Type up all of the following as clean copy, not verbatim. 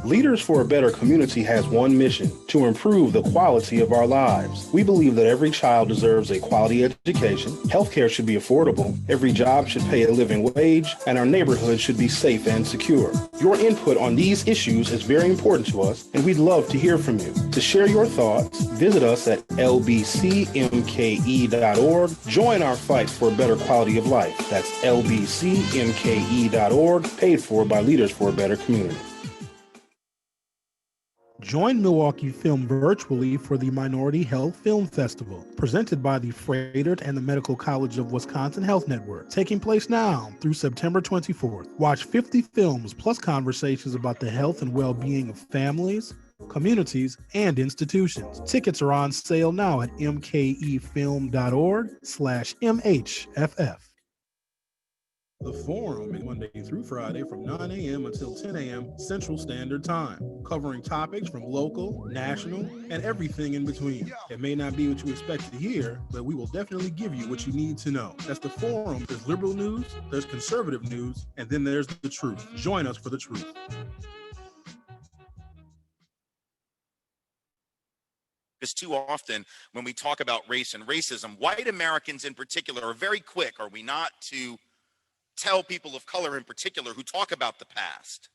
Leaders for a Better Community has one mission: to improve the quality of our lives. We believe that every child deserves a quality education, healthcare should be affordable, every job should pay a living wage, and our neighborhood should be safe and secure. Your input on these issues is very important to us, and we'd love to hear from you. To share your thoughts, visit us at lbcmke.org. Join our fight for a better quality of life. That's lbcmke.org, paid for by Leaders for a Better Community. Join Milwaukee Film virtually for the Minority Health Film Festival, presented by the Froedtert and the Medical College of Wisconsin Health Network, taking place now through September 24th. Watch 50 films plus conversations about the health and well-being of families, communities, and institutions. Tickets are on sale now at mkefilm.org/MHFF. The Forum is Monday through Friday from 9 a.m. until 10 a.m. Central Standard Time, covering topics from local, national, and everything in between. It may not be what you expect to hear, but we will definitely give you what you need to know. That's The Forum. There's liberal news, there's conservative news, and then there's the truth. Join us for the truth. Because too often when we talk about race and racism, white Americans in particular are very quick, are we not, to tell people of color in particular who talk about the past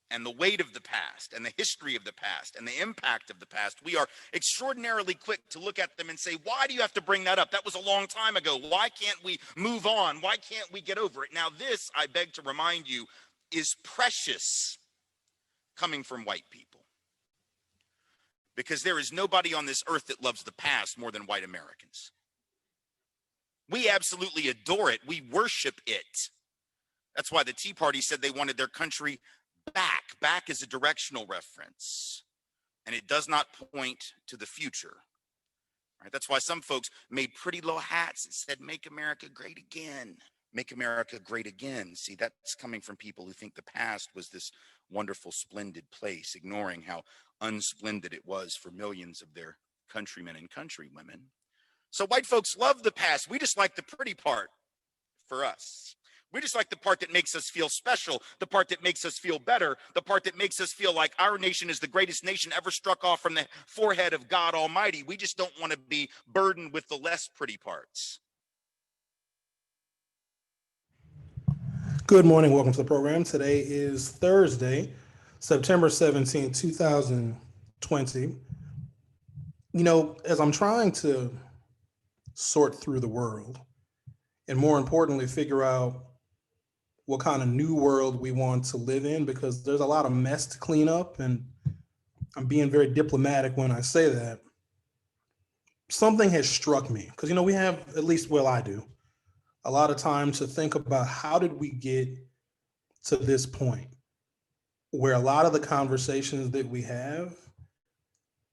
and the weight of the past and the history of the past and the impact of the past. We are extraordinarily quick to look at them and say, why do you have to bring that up? That was a long time ago. Why can't we move on? Why can't we get over it? Now, this, I beg to remind you, is precious coming from white people. Because there is nobody on this earth that loves the past more than white Americans. We absolutely adore it. We worship it. That's why the Tea Party said they wanted their country back. Back is a directional reference, and it does not point to the future. Right? That's why some folks made pretty little hats that said, "Make America Great Again." Make America great again. See, that's coming from people who think the past was this wonderful, splendid place, ignoring how unsplendid it was for millions of their countrymen and countrywomen. So white folks love the past. We just like the pretty part for us. We just like the part that makes us feel special, the part that makes us feel better, the part that makes us feel like our nation is the greatest nation ever struck off from the forehead of God Almighty. We just don't want to be burdened with the less pretty parts. Good morning. Welcome to the program. Today is Thursday, September 17, 2020. You know, as I'm trying to sort through the world and more importantly, figure out what kind of new world we want to live in, because there's a lot of mess to clean up, and I'm being very diplomatic when I say that. Something has struck me because, you know, we have, at least, well, I do, a lot of time to think about how did we get to this point where a lot of the conversations that we have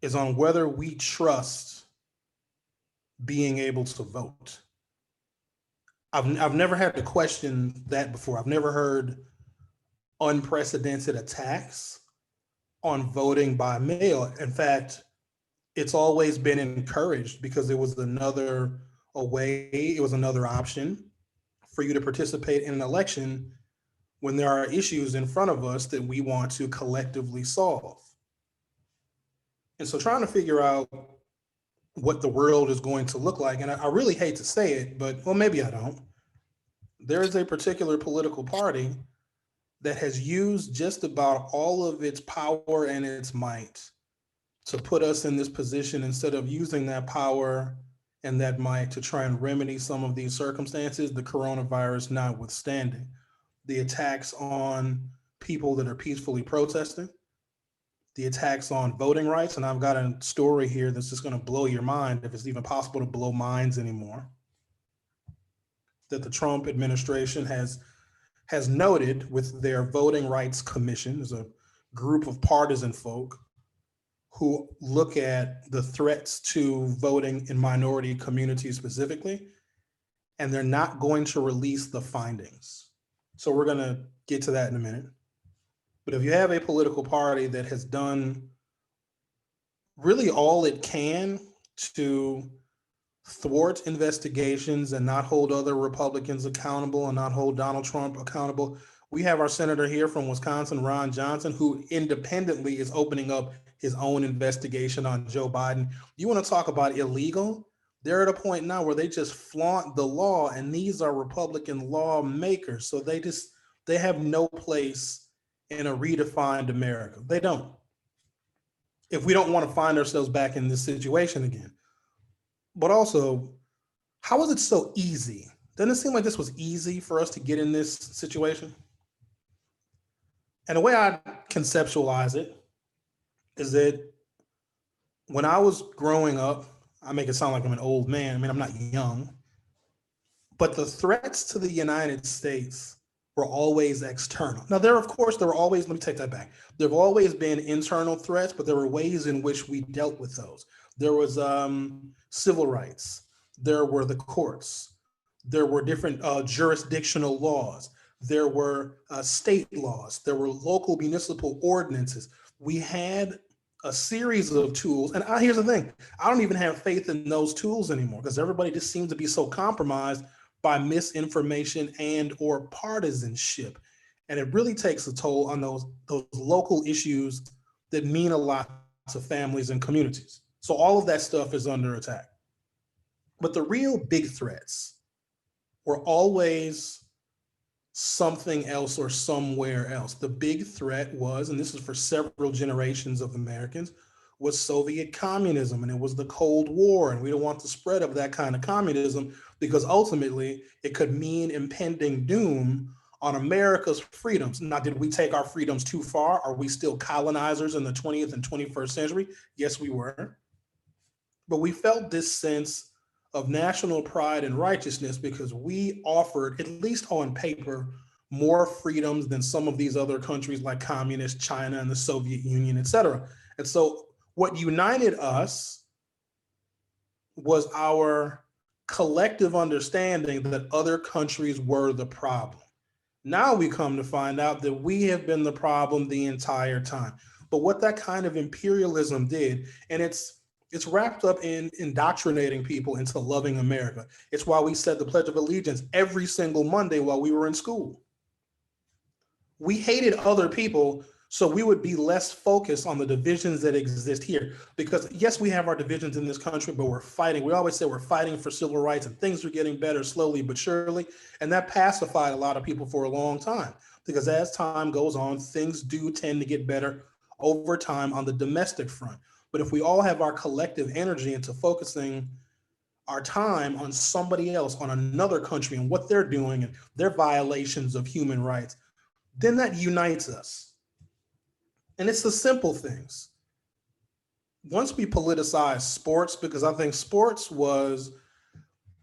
is on whether we trust being able to vote. I've never had to question that before. I've never heard unprecedented attacks on voting by mail. In fact, it's always been encouraged because it was another option for you to participate in an election when there are issues in front of us that we want to collectively solve. And so trying to figure out what the world is going to look like, and I really hate to say it, but, well, maybe I don't. There is a particular political party that has used just about all of its power and its might to put us in this position instead of using that power and that might to try and remedy some of these circumstances, the coronavirus notwithstanding. The attacks on people that are peacefully protesting, the attacks on voting rights, and I've got a story here that's just going to blow your mind, if it's even possible to blow minds anymore, that the Trump administration has noted with their Voting Rights Commission. There's a group of partisan folk who look at the threats to voting in minority communities specifically, and they're not going to release the findings. So we're going to get to that in a minute. But if you have a political party that has done really all it can to thwart investigations and not hold other Republicans accountable and not hold Donald Trump accountable, We have our senator here from Wisconsin, Ron Johnson, who independently is opening up his own investigation on Joe Biden. You want to talk about illegal? They're at a point now where they just flaunt the law, and these are Republican lawmakers. So they have no place in a redefined America. They don't. If we don't want to find ourselves back in this situation again. But also, how is it so easy? Doesn't it seem like this was easy for us to get in this situation? And the way I conceptualize it is that when I was growing up, I make it sound like I'm an old man. I mean, I'm not young, but the threats to the United States were always external. Now, there were always, let me take that back. There have always been internal threats, but there were ways in which we dealt with those. There was civil rights. There were the courts. There were different jurisdictional laws. There were state laws. There were local municipal ordinances. We had a series of tools. And here's the thing. I don't even have faith in those tools anymore because everybody just seems to be so compromised by misinformation and or partisanship. And it really takes a toll on those local issues that mean a lot to families and communities. So all of that stuff is under attack. But the real big threats were always something else or somewhere else. The big threat was, and this is for several generations of Americans, was Soviet communism, and it was the Cold War, and we don't want the spread of that kind of communism because ultimately it could mean impending doom on America's freedoms. Now, did we take our freedoms too far? Are we still colonizers in the 20th and 21st century? Yes, we were. But we felt this sense of national pride and righteousness because we offered, at least on paper, more freedoms than some of these other countries like communist China and the Soviet Union, et cetera. And so what united us was our collective understanding that other countries were the problem. Now we come to find out that we have been the problem the entire time. But what that kind of imperialism did, and it's wrapped up in indoctrinating people into loving America. It's why we said the Pledge of Allegiance every single Monday while we were in school. We hated other people, so we would be less focused on the divisions that exist here. Because yes, we have our divisions in this country, but we're fighting. We always say we're fighting for civil rights and things are getting better slowly but surely. And that pacified a lot of people for a long time. Because as time goes on, things do tend to get better over time on the domestic front. But if we all have our collective energy into focusing our time on somebody else, on another country and what they're doing and their violations of human rights, then that unites us. And it's the simple things. Once we politicize sports, because I think sports was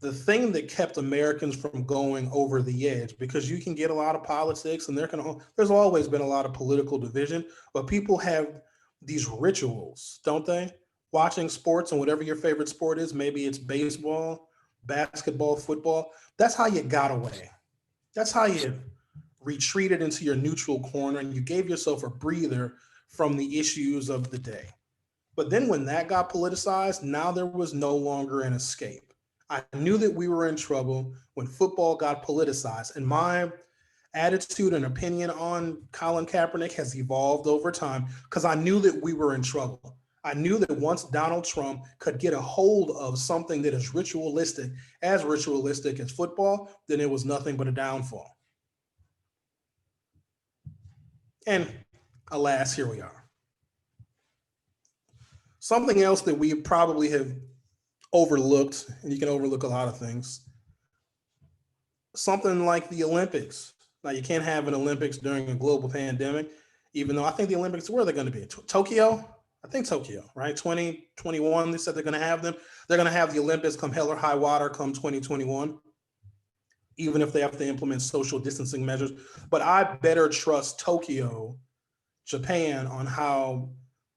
the thing that kept Americans from going over the edge, because you can get a lot of politics and there's always been a lot of political division, but people have these rituals, don't they? Watching sports and whatever your favorite sport is, maybe it's baseball, basketball, football. That's how you got away. That's how you retreated into your neutral corner and you gave yourself a breather from the issues of the day. But then when that got politicized, now there was no longer an escape. I knew that we were in trouble when football got politicized, and my attitude and opinion on Colin Kaepernick has evolved over time because I knew that we were in trouble. I knew that once Donald Trump could get a hold of something that is ritualistic as football, then it was nothing but a downfall. And alas, here we are. Something else that we probably have overlooked, and you can overlook a lot of things, something like the Olympics. Now, you can't have an Olympics during a global pandemic, even though I think the Olympics, where are they going to be? Tokyo? I think Tokyo, right? 2021, they said they're going to have them. They're going to have the Olympics come hell or high water come 2021, even if they have to implement social distancing measures. But I better trust Tokyo, Japan, on how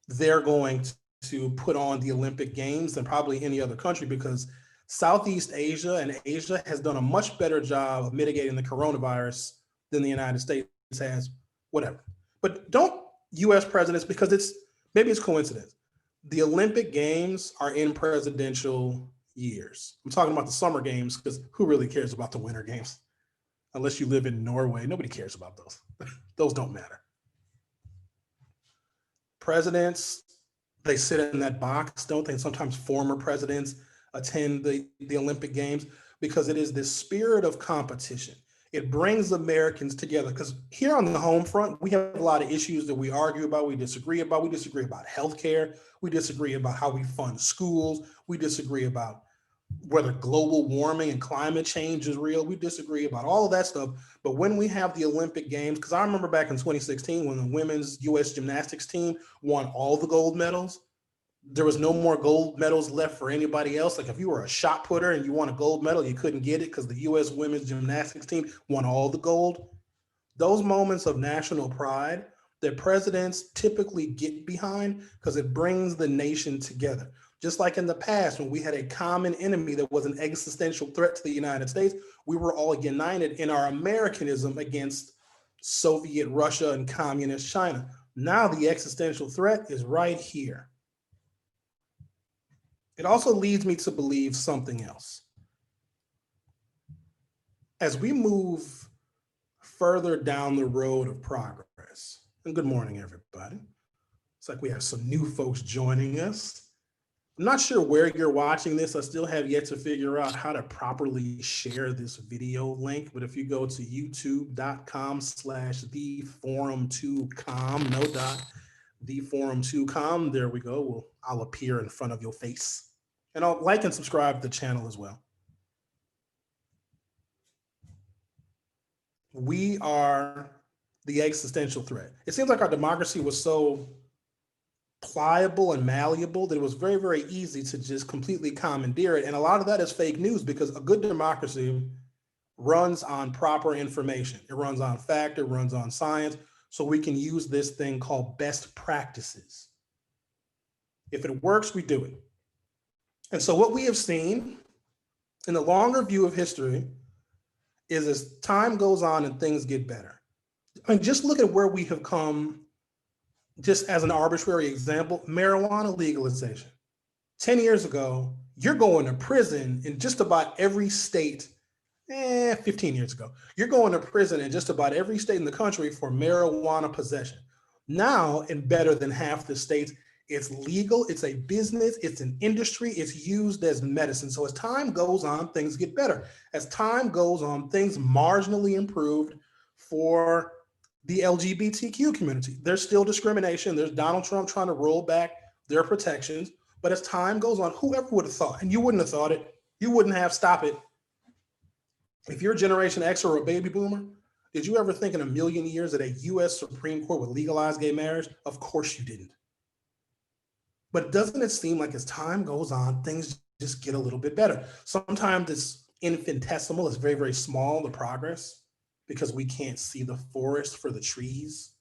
they're going to put on the Olympic Games than probably any other country, because Southeast Asia and Asia has done a much better job of mitigating the coronavirus than the United States has, whatever. But don't US presidents, because maybe it's coincidence. The Olympic Games are in presidential years. I'm talking about the summer games because who really cares about the winter games? unless you live in Norway. Nobody cares about those. Those don't matter. Presidents, they sit in that box, don't they? Sometimes former presidents attend the Olympic Games because it is this spirit of competition. It brings Americans together because here on the home front, we have a lot of issues that we argue about, we disagree about. We disagree about healthcare. We disagree about how we fund schools. We disagree about whether global warming and climate change is real. We disagree about all of that stuff. But when we have the Olympic Games, because I remember back in 2016 when the women's U.S. gymnastics team won all the gold medals, there was no more gold medals left for anybody else. Like if you were a shot putter and you won a gold medal, you couldn't get it because the U.S. women's gymnastics team won all the gold. Those moments of national pride that presidents typically get behind because it brings the nation together. Just like in the past, when we had a common enemy that was an existential threat to the United States, we were all united in our Americanism against Soviet Russia and communist China. Now the existential threat is right here. It also leads me to believe something else. As we move further down the road of progress, and good morning, everybody. It's like we have some new folks joining us. I'm not sure where you're watching this. I still have yet to figure out how to properly share this video link. But if you go to youtube.com/theforum2com, no dot, theforum2com, there we go. I'll appear in front of your face. And I'll like and subscribe to the channel as well. We are the existential threat. It seems like our democracy was so pliable and malleable that it was very, very easy to just completely commandeer it. And a lot of that is fake news because a good democracy runs on proper information. It runs on fact, it runs on science. So we can use this thing called best practices. If it works, we do it. And so what we have seen in the longer view of history is as time goes on and things get better. I mean, just look at where we have come. Just as an arbitrary example, marijuana legalization. 10 years ago, you're going to prison in just about every state. 15 years ago, you're going to prison in just about every state in the country for marijuana possession. Now, in better than half the states, it's legal, it's a business, it's an industry, it's used as medicine. So as time goes on, things get better. As time goes on, things marginally improved for the LGBTQ community. There's still discrimination. There's Donald Trump trying to roll back their protections. But as time goes on, whoever would have thought, and you wouldn't have thought it, you wouldn't have stopped it. If you're Generation X or a baby boomer, did you ever think in a million years that a US Supreme Court would legalize gay marriage? Of course you didn't. But doesn't it seem like as time goes on, things just get a little bit better? Sometimes it's infinitesimal, it's very, very small, the progress, because we can't see the forest for the trees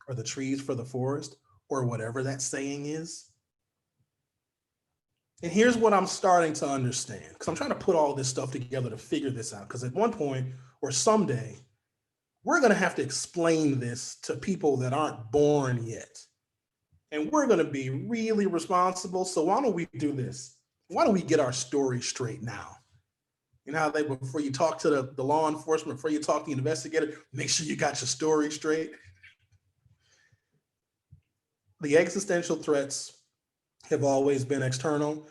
or the trees for the forest or whatever that saying is. And here's what I'm starting to understand, because I'm trying to put all this stuff together to figure this out. Because at one point or someday, we're going to have to explain this to people that aren't born yet. And we're going to be really responsible. So why don't we do this? Why don't we get our story straight now? You know how they, before you talk to the law enforcement, before you talk to the investigator, make sure you got your story straight. The existential threats have always been external.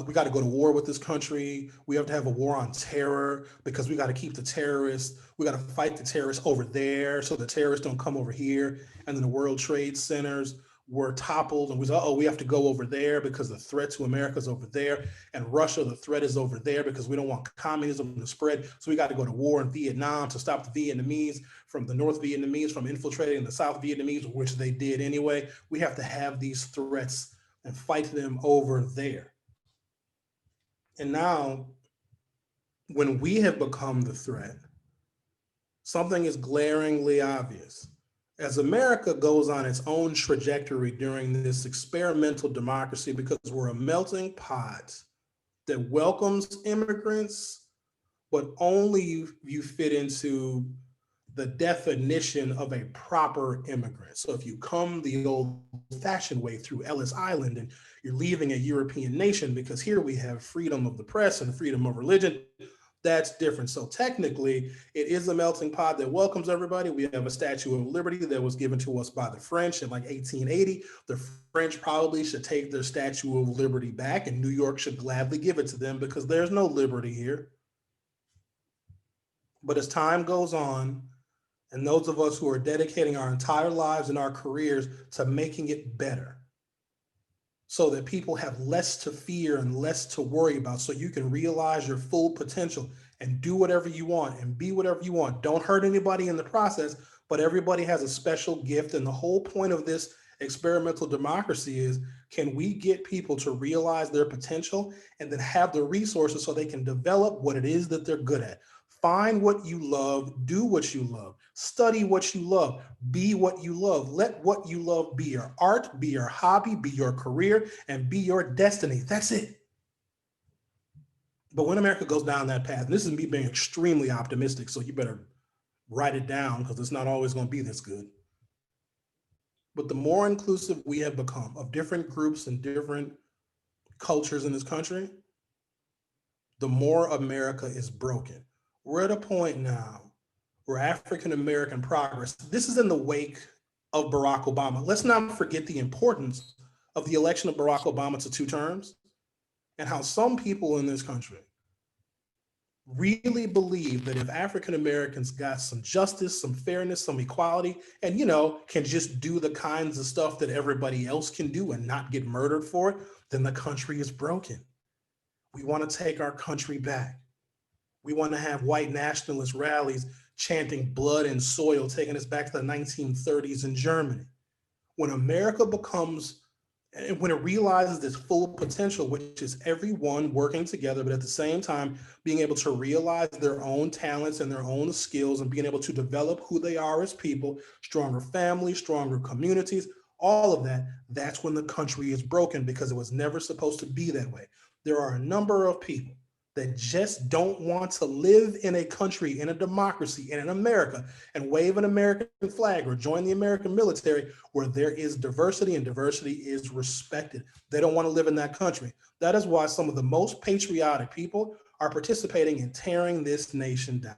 We got to go to war with this country. We have to have a war on terror because we got to keep the terrorists. We got to fight the terrorists over there so the terrorists don't come over here. And then the World Trade Centers were toppled and we said, oh, we have to go over there because the threat to America is over there. And Russia, the threat is over there because we don't want communism to spread. So we got to go to war in Vietnam to stop the Vietnamese from the North Vietnamese from infiltrating the South Vietnamese, which they did anyway. We have to have these threats and fight them over there. And now, when we have become the threat, something is glaringly obvious. As America goes on its own trajectory during this experimental democracy, because we're a melting pot that welcomes immigrants, but only you fit into the definition of a proper immigrant. So if you come the old-fashioned way through Ellis Island and you're leaving a European nation, because here we have freedom of the press and freedom of religion, That's different. So technically, it is a melting pot that welcomes everybody. We have a Statue of Liberty that was given to us by the French in like 1880. The French probably should take their Statue of Liberty back, and New York should gladly give it to them because there's no liberty here. But as time goes on, and those of us who are dedicating our entire lives and our careers to making it better, so that people have less to fear and less to worry about, so you can realize your full potential and do whatever you want and be whatever you want. Don't hurt anybody in the process, but everybody has a special gift. And the whole point of this experimental democracy is, can we get people to realize their potential and then have the resources so they can develop what it is that they're good at? Find what you love, do what you love, study what you love, be what you love. Let what you love be your art, be your hobby, be your career, and be your destiny. That's it. But when America goes down that path, and this is me being extremely optimistic, so you better write it down because it's not always going to be this good. But the more inclusive we have become of different groups and different cultures in this country, the more America is broken. We're at a point now where African American progress, this is in the wake of Barack Obama. Let's not forget the importance of the election of Barack Obama to 2 terms, and how some people in this country really believe that if African Americans got some justice, some fairness, some equality, and can just do the kinds of stuff that everybody else can do and not get murdered for it, then the country is broken. We want to take our country back. We want to have white nationalist rallies chanting blood and soil, taking us back to the 1930s in Germany. When America becomes, and when it realizes its full potential, which is everyone working together, but at the same time being able to realize their own talents and their own skills and being able to develop who they are as people, stronger families, stronger communities, all of that, that's when the country is broken, because it was never supposed to be that way. There are a number of people that just don't want to live in a country, in a democracy, in America, and wave an American flag or join the American military where there is diversity and diversity is respected. They don't want to live in that country. That is why some of the most patriotic people are participating in tearing this nation down.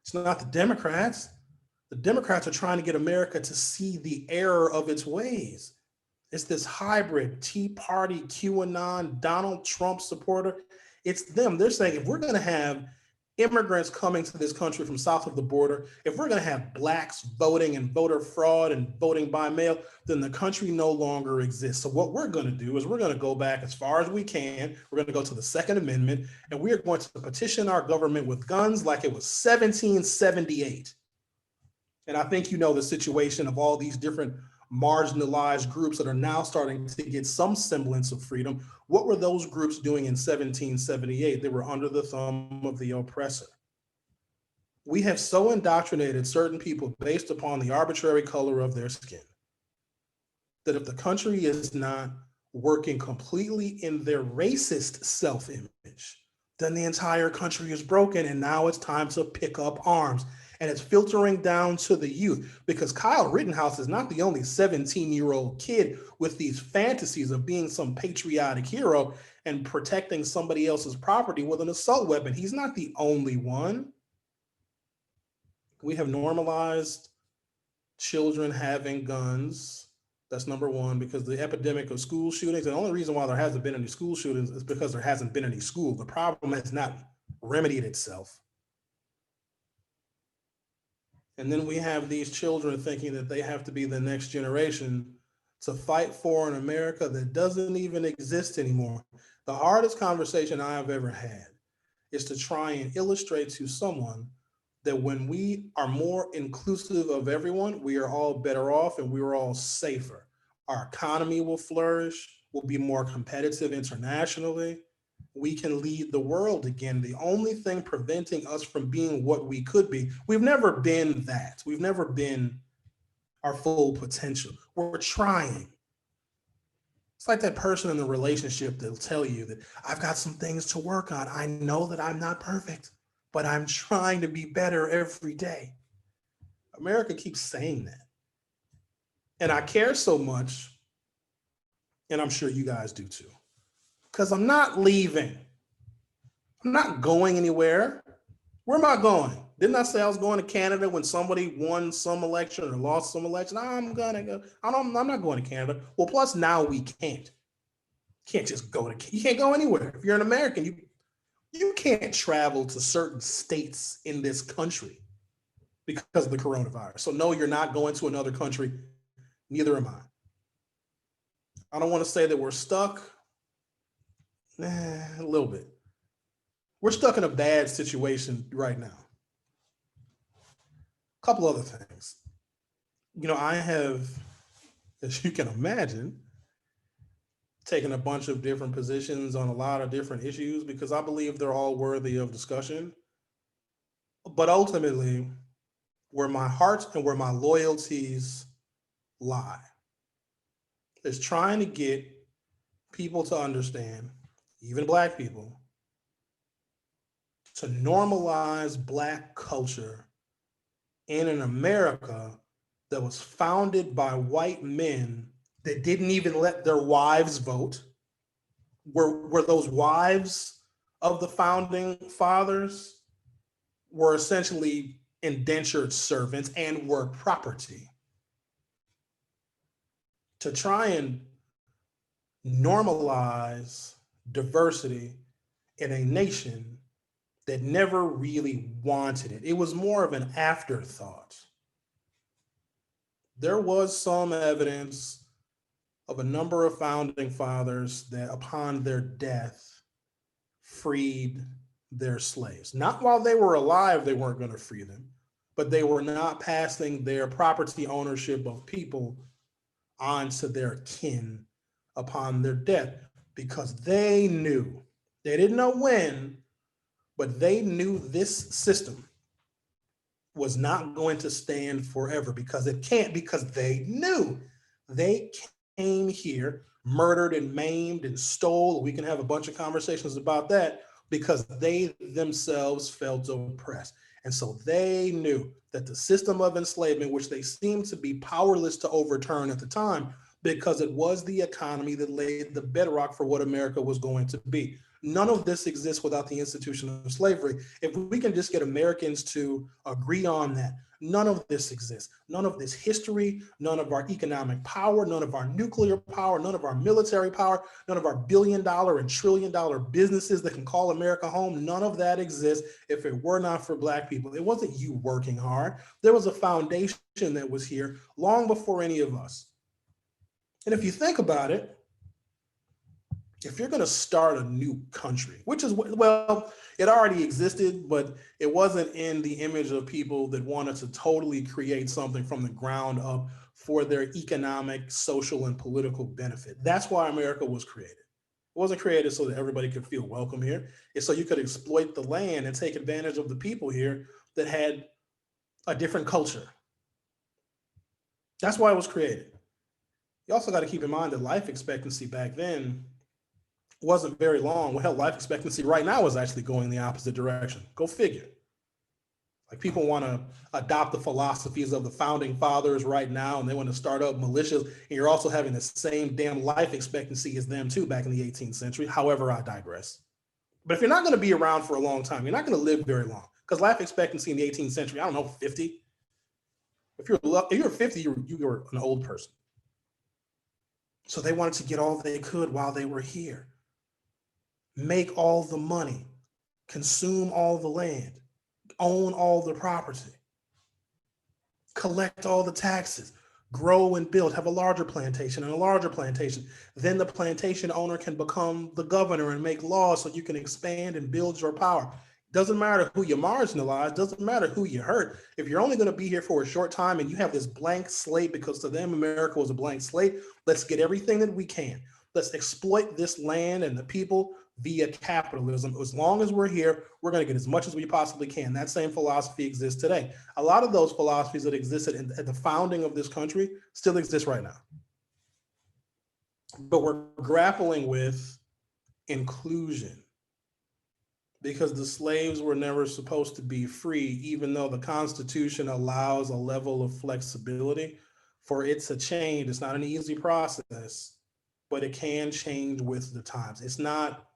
It's not the Democrats. The Democrats are trying to get America to see the error of its ways. It's this hybrid Tea Party, QAnon, Donald Trump supporter. It's them. They're saying if we're going to have immigrants coming to this country from south of the border, if we're going to have blacks voting and voter fraud and voting by mail, then the country no longer exists. So what we're going to do is we're going to go back as far as we can. We're going to go to the Second Amendment, and we are going to petition our government with guns like it was 1778. And I think the situation of all these different marginalized groups that are now starting to get some semblance of freedom. What were those groups doing in 1778? They were under the thumb of the oppressor. We have so indoctrinated certain people based upon the arbitrary color of their skin that if the country is not working completely in their racist self-image, then the entire country is broken, and now it's time to pick up arms. And it's filtering down to the youth, because Kyle Rittenhouse is not the only 17-year-old kid with these fantasies of being some patriotic hero and protecting somebody else's property with an assault weapon. He's not the only one. We have normalized children having guns. That's number one, because the epidemic of school shootings, the only reason why there hasn't been any school shootings is because there hasn't been any school. The problem has not remedied itself. And then we have these children thinking that they have to be the next generation to fight for an America that doesn't even exist anymore. The hardest conversation I've ever had is to try and illustrate to someone that when we are more inclusive of everyone, we are all better off and we are all safer. Our economy will flourish, we'll be more competitive internationally. We can lead the world again. The only thing preventing us from being what we could be, we've never been that. We've never been our full potential. We're trying. It's like that person in the relationship that'll tell you that I've got some things to work on. I know that I'm not perfect, but I'm trying to be better every day. America keeps saying that. And I care so much, and I'm sure you guys do too, because I'm not leaving. I'm not going anywhere. Where am I going? Didn't I say I was going to Canada when somebody won some election or lost some election? I'm gonna go. I'm not going to Canada. Well, plus now we can't. Can't just go to. You can't go anywhere. If you're an American, you can't travel to certain states in this country because of the coronavirus. So no, you're not going to another country. Neither am I. I don't want to say that we're stuck. A little bit. We're stuck in a bad situation right now. A couple other things. I have, as you can imagine, taken a bunch of different positions on a lot of different issues because I believe they're all worthy of discussion. But ultimately, where my heart and where my loyalties lie is trying to get people to understand, even Black people, to normalize Black culture in an America that was founded by white men that didn't even let their wives vote, were those wives of the founding fathers were essentially indentured servants and were property. To try and normalize diversity in a nation that never really wanted it. It was more of an afterthought. There was some evidence of a number of founding fathers that upon their death freed their slaves. Not while they were alive, they weren't going to free them, but they were not passing their property ownership of people onto their kin upon their death because they knew, they didn't know when, but they knew this system was not going to stand forever because it can't, because they knew they came here, murdered and maimed and stole. We can have a bunch of conversations about that because they themselves felt oppressed. And so they knew that the system of enslavement, which they seemed to be powerless to overturn at the time, because it was the economy that laid the bedrock for what America was going to be. None of this exists without the institution of slavery. If we can just get Americans to agree on that, none of this exists. None of this history, none of our economic power, none of our nuclear power, none of our military power, none of our billion-dollar and trillion-dollar businesses that can call America home, none of that exists if it were not for Black people. It wasn't you working hard. There was a foundation that was here long before any of us. And if you think about it, if you're going to start a new country, which is, well, it already existed, but it wasn't in the image of people that wanted to totally create something from the ground up for their economic, social, and political benefit. That's why America was created. It wasn't created so that everybody could feel welcome here. It's so you could exploit the land and take advantage of the people here that had a different culture. That's why it was created. You also got to keep in mind that life expectancy back then wasn't very long. Well, hell, life expectancy right now is actually going the opposite direction. Go figure. Like people want to adopt the philosophies of the founding fathers right now, and they want to start up militias, and you're also having the same damn life expectancy as them too back in the 18th century. However, I digress. But if you're not going to be around for a long time, you're not going to live very long because life expectancy in the 18th century, I don't know, 50. If you're 50, you're an old person. So they wanted to get all they could while they were here. Make all the money, consume all the land, own all the property, collect all the taxes, grow and build, have a larger plantation and a larger plantation. Then the plantation owner can become the governor and make laws so you can expand and build your power. Doesn't matter who you marginalize, doesn't matter who you hurt. If you're only going to be here for a short time and you have this blank slate, because to them America was a blank slate, let's get everything that we can. Let's exploit this land and the people via capitalism. As long as we're here, we're going to get as much as we possibly can. That same philosophy exists today. A lot of those philosophies that existed at the founding of this country still exist right now. But we're grappling with inclusion because the slaves were never supposed to be free, even though the Constitution allows a level of flexibility for it to change. It's not an easy process, but it can change with the times. It's not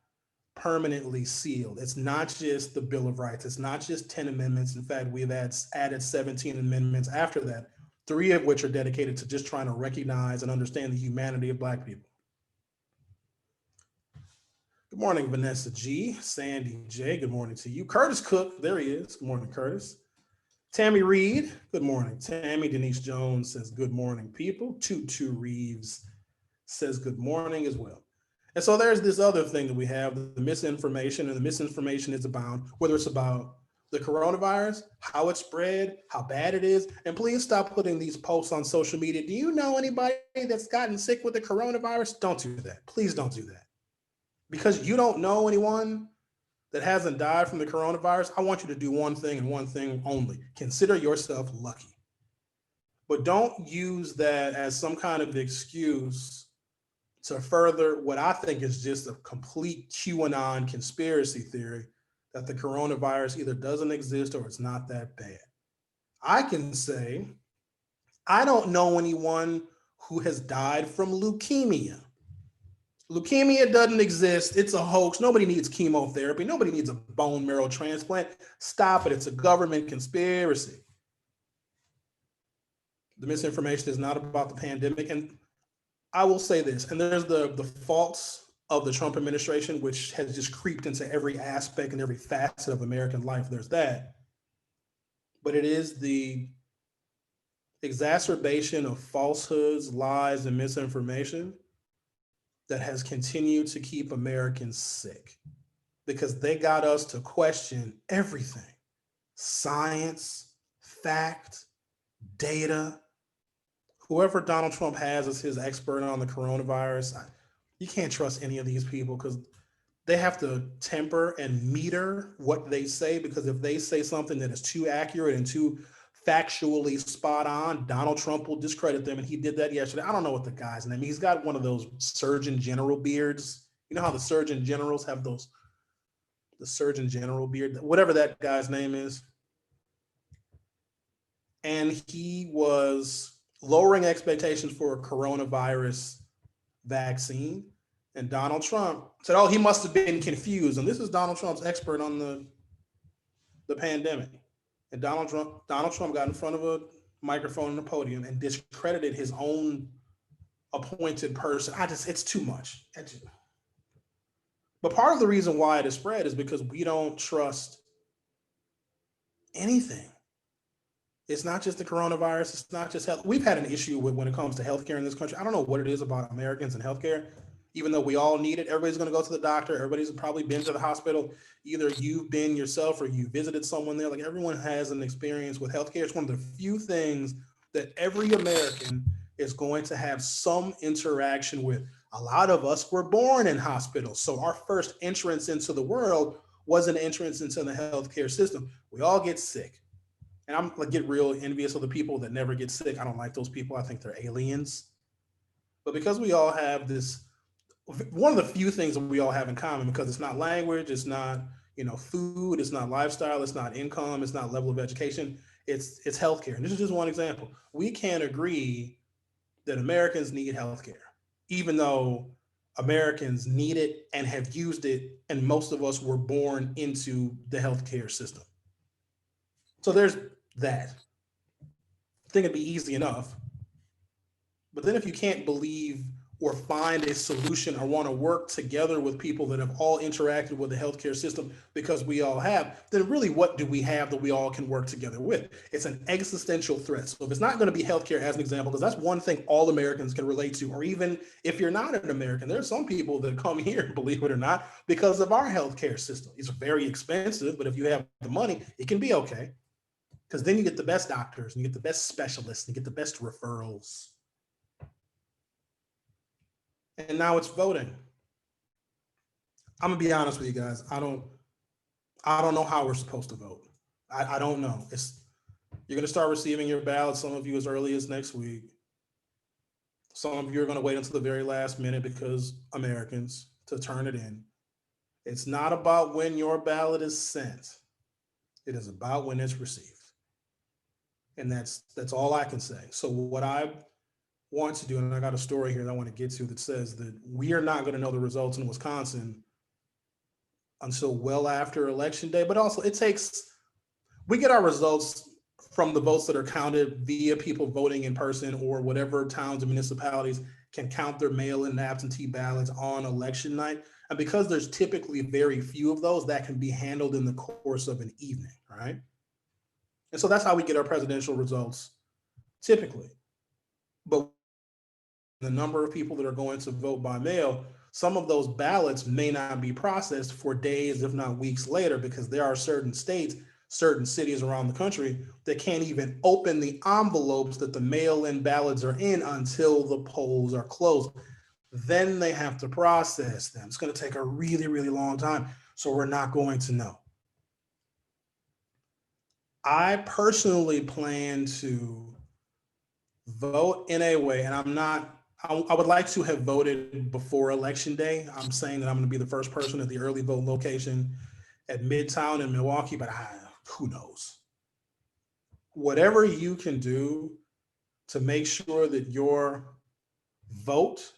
permanently sealed. It's not just the Bill of Rights. It's not just 10 amendments. In fact, we've added 17 amendments after that, 3 of which are dedicated to just trying to recognize and understand the humanity of Black people. Good morning, Vanessa G. Sandy J. Good morning to you. Curtis Cook, there he is. Good morning, Curtis. Tammy Reed, good morning. Tammy Denise Jones says, good morning, people. Tutu Reeves says, good morning as well. And so there's this other thing that we have, the misinformation, and the misinformation is about, whether it's about the coronavirus, how it spread, how bad it is. And please stop putting these posts on social media. Do you know anybody that's gotten sick with the coronavirus? Don't do that. Please don't do that. Because you don't know anyone that hasn't died from the coronavirus, I want you to do one thing and one thing only. Consider yourself lucky. But don't use that as some kind of excuse to further what I think is just a complete QAnon conspiracy theory that the coronavirus either doesn't exist or it's not that bad. I can say, I don't know anyone who has died from leukemia. Leukemia doesn't exist. It's a hoax. Nobody needs chemotherapy. Nobody needs a bone marrow transplant. Stop it. It's a government conspiracy. The misinformation is not about the pandemic. And I will say this, and there's the faults of the Trump administration, which has just creeped into every aspect and every facet of American life. There's that. But it is the exacerbation of falsehoods, lies, and misinformation that has continued to keep Americans sick, because they got us to question everything: science, fact, data. Whoever Donald Trump has as his expert on the coronavirus, you can't trust any of these people, because they have to temper and meter what they say, because if they say something that is too accurate and too factually spot on, Donald Trump will discredit them. And he did that yesterday. I don't know what the guy's name is. He's got one of those Surgeon General beards. You know how the Surgeon Generals have those, the Surgeon General beard, whatever that guy's name is. And he was lowering expectations for a coronavirus vaccine. And Donald Trump said, oh, he must have been confused. And this is Donald Trump's expert on the pandemic. And Donald Trump got in front of a microphone and a podium and discredited his own appointed person. It's too much. But part of the reason why it is spread is because we don't trust anything. It's not just the coronavirus. It's not just health. We've had an issue with when it comes to healthcare in this country. I don't know what it is about Americans and healthcare. Even though we all need it, everybody's going to go to the doctor. Everybody's probably been to the hospital. Either you've been yourself or you visited someone there. Like, everyone has an experience with healthcare. It's one of the few things that every American is going to have some interaction with. A lot of us were born in hospitals. So our first entrance into the world was an entrance into the healthcare system. We all get sick. And I'm like, get real envious of the people that never get sick. I don't like those people. I think they're aliens. But because we all have this, one of the few things that we all have in common, because it's not language, it's not, food, it's not lifestyle, it's not income, it's not level of education, it's healthcare. And this is just one example. We can't agree that Americans need healthcare, even though Americans need it and have used it, and most of us were born into the healthcare system. So there's that. I think it'd be easy enough. But then if you can't believe or find a solution or want to work together with people that have all interacted with the healthcare system, because we all have, then really what do we have that we all can work together with? It's an existential threat. So if it's not going to be healthcare as an example, because that's one thing all Americans can relate to, or even if you're not an American, there's some people that come here, believe it or not, because of our healthcare system. It's very expensive, but if you have the money, it can be okay. Because then you get the best doctors and you get the best specialists and you get the best referrals. And now it's voting. I'm gonna be honest with you guys. I don't know how we're supposed to vote. I don't know. You're gonna start receiving your ballots, some of you as early as next week. Some of you are gonna wait until the very last minute, because Americans, to turn it in. It's not about when your ballot is sent. It is about when it's received. And that's all I can say. So what I want to do, and I got a story here that I want to get to that says that we are not going to know the results in Wisconsin until well after election day. But also we get our results from the votes that are counted via people voting in person, or whatever towns and municipalities can count their mail-in and absentee ballots on election night. And because there's typically very few of those, that can be handled in the course of an evening, right? And so that's how we get our presidential results typically. But the number of people that are going to vote by mail, some of those ballots may not be processed for days, if not weeks later, because there are certain states, certain cities around the country that can't even open the envelopes that the mail-in ballots are in until the polls are closed. Then they have to process them. It's going to take a really, really long time. So we're not going to know. I personally plan to vote in a way, and I would like to have voted before election day. I'm saying that I'm going to be the first person at the early vote location at Midtown in Milwaukee, but who knows? Whatever you can do to make sure that your vote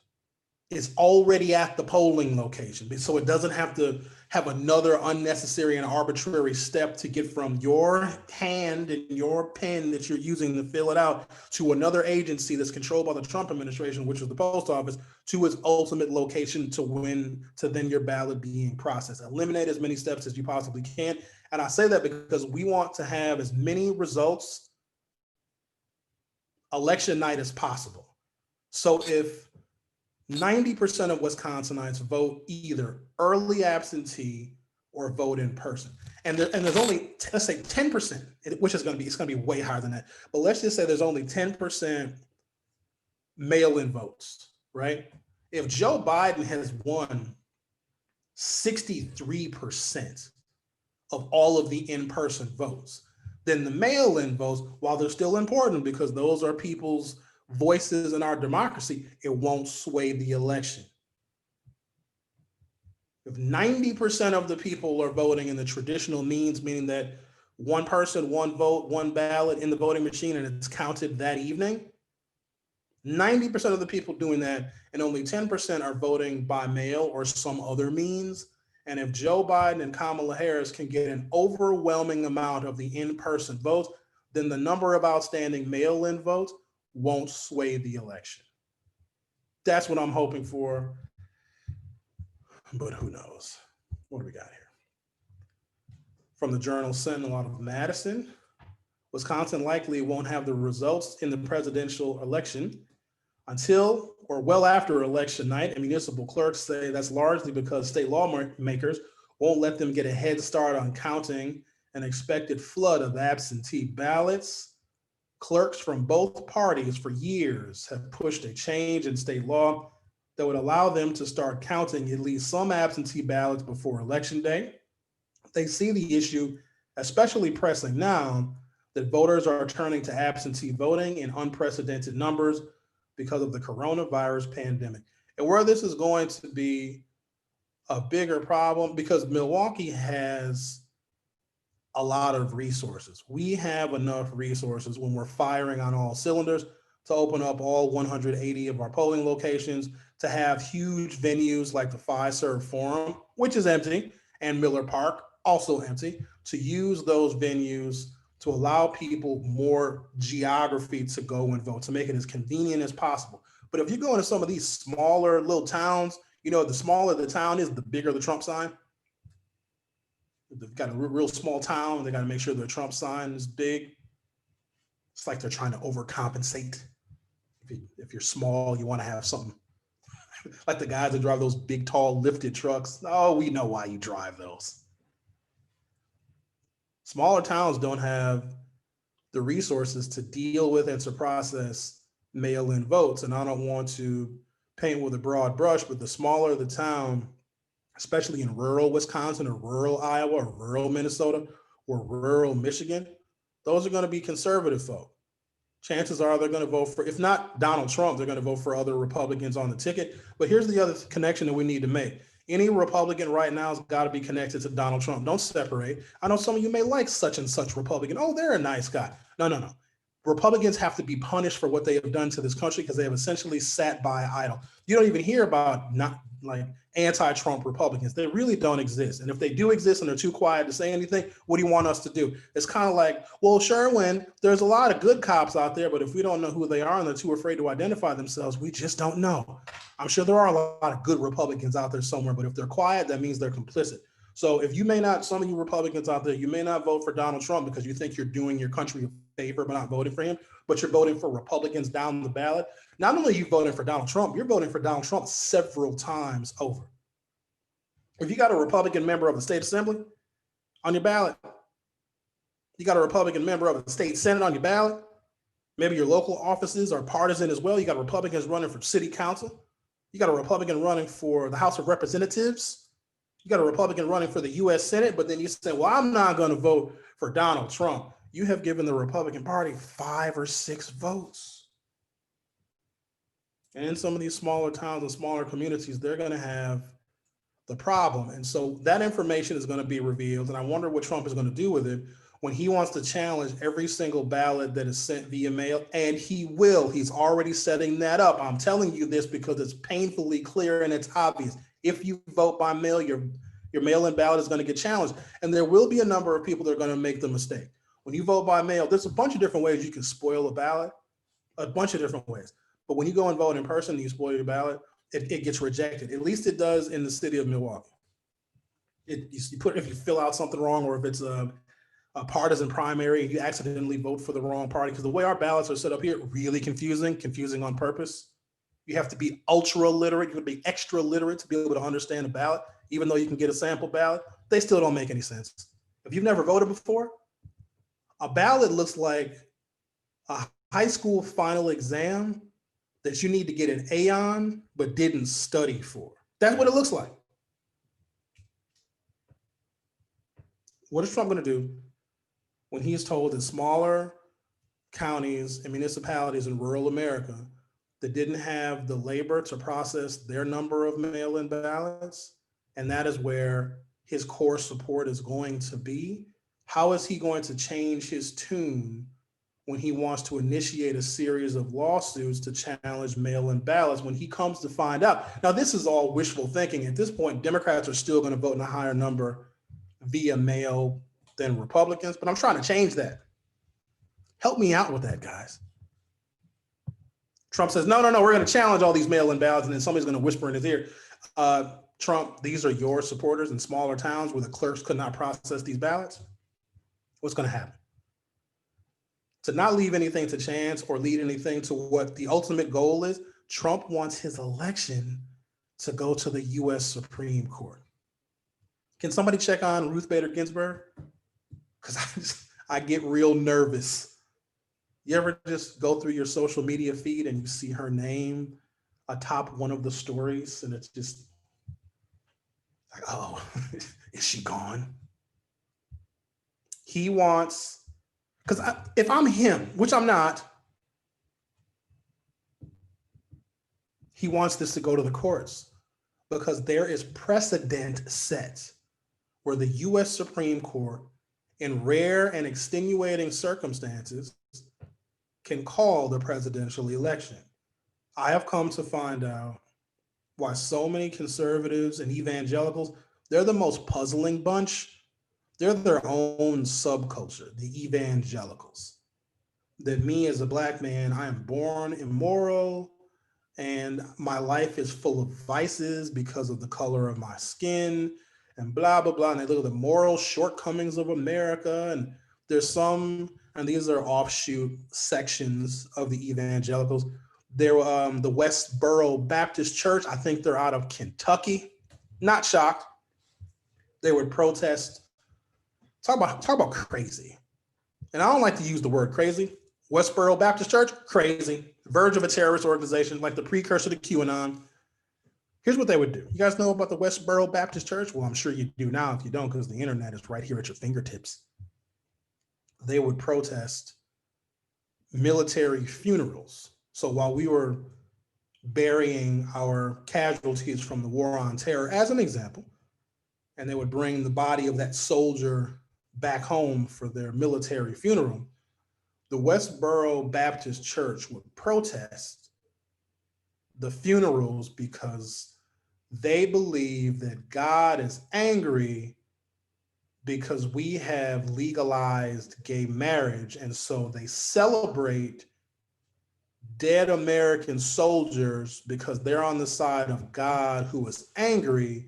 is already at the polling location, so it doesn't have to have another unnecessary and arbitrary step to get from your hand and your pen that you're using to fill it out to another agency that's controlled by the Trump administration, which is the post office, to its ultimate location to then your ballot being processed. Eliminate as many steps as you possibly can. And I say that because we want to have as many results election night as possible. So if 90% of Wisconsinites vote either early absentee or vote in person, and there's only, let's say 10%, which is going to be way higher than that, but let's just say there's only 10% mail-in votes, right? If Joe Biden has won 63% of all of the in-person votes, then the mail-in votes, while they're still important because those are people's voices in our democracy, it won't sway the election. If 90% of the people are voting in the traditional means, meaning that one person, one vote, one ballot in the voting machine, and it's counted that evening, 90% of the people doing that, and only 10% are voting by mail or some other means. And if Joe Biden and Kamala Harris can get an overwhelming amount of the in-person votes, then the number of outstanding mail-in votes won't sway the election. That's what I'm hoping for, but who knows? What do we got here? From the Journal Sentinel out of Madison, Wisconsin likely won't have the results in the presidential election until or well after election night, and municipal clerks say that's largely because state lawmakers won't let them get a head start on counting an expected flood of absentee ballots. Clerks from both parties for years have pushed a change in state law that would allow them to start counting at least some absentee ballots before election day. They see the issue especially pressing now that voters are turning to absentee voting in unprecedented numbers because of the coronavirus pandemic. And where this is going to be a bigger problem, because Milwaukee has a lot of resources. We have enough resources when we're firing on all cylinders to open up all 180 of our polling locations, to have huge venues like the Fiserv Forum, which is empty, and Miller Park, also empty, to use those venues to allow people more geography to go and vote, to make it as convenient as possible. But if you go into some of these smaller little towns, the smaller the town is, the bigger the Trump sign. They've got a real small town, they got to make sure their Trump sign is big. It's like they're trying to overcompensate. If you're small, you want to have something like the guys that drive those big, tall, lifted trucks. Oh, we know why you drive those. Smaller towns don't have the resources to deal with and to process mail-in votes. And I don't want to paint with a broad brush, but the smaller the town, especially in rural Wisconsin or rural Iowa or rural Minnesota or rural Michigan, those are going to be conservative folk. Chances are they're going to vote for, if not Donald Trump, they're going to vote for other Republicans on the ticket. But here's the other connection that we need to make. Any Republican right now has got to be connected to Donald Trump. Don't separate. I know some of you may like such and such Republican. Oh, they're a nice guy. No. Republicans have to be punished for what they have done to this country because they have essentially sat by idle. You don't even hear about not like anti-Trump Republicans. They really don't exist. And if they do exist and they're too quiet to say anything, what do you want us to do? It's kind of like, well, Sherwin, there's a lot of good cops out there, but if we don't know who they are and they're too afraid to identify themselves, we just don't know. I'm sure there are a lot of good Republicans out there somewhere, but if they're quiet, that means they're complicit. So if you may not, some of you Republicans out there, you may not vote for Donald Trump because you think you're doing your country a favor by not voting for him, but you're voting for Republicans down the ballot. Not only are you voting for Donald Trump, you're voting for Donald Trump several times over. If you got a Republican member of the state assembly on your ballot, you got a Republican member of the state senate on your ballot, maybe your local offices are partisan as well. You got Republicans running for city council. You got a Republican running for the House of Representatives. You got a Republican running for the US Senate, but then you say, well, I'm not going to vote for Donald Trump. You have given the Republican Party 5 or 6 votes. And in some of these smaller towns and smaller communities, they're going to have the problem. And so that information is going to be revealed. And I wonder what Trump is going to do with it when he wants to challenge every single ballot that is sent via mail. And he will. He's already setting that up. I'm telling you this because it's painfully clear and it's obvious. If you vote by mail, your mail-in ballot is going to get challenged. And there will be a number of people that are going to make the mistake. When you vote by mail, there's a bunch of different ways you can spoil a ballot, a bunch of different ways. But when you go and vote in person and you spoil your ballot, it gets rejected. At least it does in the city of Milwaukee. If you fill out something wrong, or if it's a partisan primary and you accidentally vote for the wrong party, because the way our ballots are set up here, really confusing on purpose. You have to be ultra literate. You have to be extra literate to be able to understand a ballot, even though you can get a sample ballot. They still don't make any sense. If you've never voted before, a ballot looks like a high school final exam that you need to get an A on, but didn't study for. That's what it looks like. What is Trump going to do when he is told that smaller counties and municipalities in rural America that didn't have the labor to process their number of mail-in ballots, and that is where his core support is going to be? How is he going to change his tune when he wants to initiate a series of lawsuits to challenge mail-in ballots when he comes to find out? Now, this is all wishful thinking. At this point, Democrats are still going to vote in a higher number via mail than Republicans, but I'm trying to change that. Help me out with that, guys. Trump says, no, we're going to challenge all these mail-in ballots, and then somebody's going to whisper in his ear, Trump, these are your supporters in smaller towns where the clerks could not process these ballots. What's going to happen? To not leave anything to chance or lead anything to what the ultimate goal is, Trump wants his election to go to the US Supreme Court. Can somebody check on Ruth Bader Ginsburg? Because I get real nervous. You ever just go through your social media feed and you see her name atop one of the stories and it's just like, oh, is she gone? He wants, because if I'm him, which I'm not, he wants this to go to the courts because there is precedent set where the US Supreme Court, in rare and extenuating circumstances, can call the presidential election. I have come to find out why so many conservatives and evangelicals, they're the most puzzling bunch. They're their own subculture, the evangelicals. That me as a Black man, I am born immoral and my life is full of vices because of the color of my skin and blah, blah, blah. And they look at the moral shortcomings of America. And there's some, and these are offshoot sections of the evangelicals. They're the Westboro Baptist Church. I think they're out of Kentucky. Not shocked. They would protest. Talk about crazy. And I don't like to use the word crazy. Westboro Baptist Church, crazy. Verge of a terrorist organization, like the precursor to QAnon. Here's what they would do. You guys know about the Westboro Baptist Church? Well, I'm sure you do now if you don't, because the internet is right here at your fingertips. They would protest military funerals. So while we were burying our casualties from the war on terror, as an example, and they would bring the body of that soldier back home for their military funeral, the Westboro Baptist Church would protest the funerals because they believe that God is angry because we have legalized gay marriage. And so they celebrate dead American soldiers because they're on the side of God who is angry.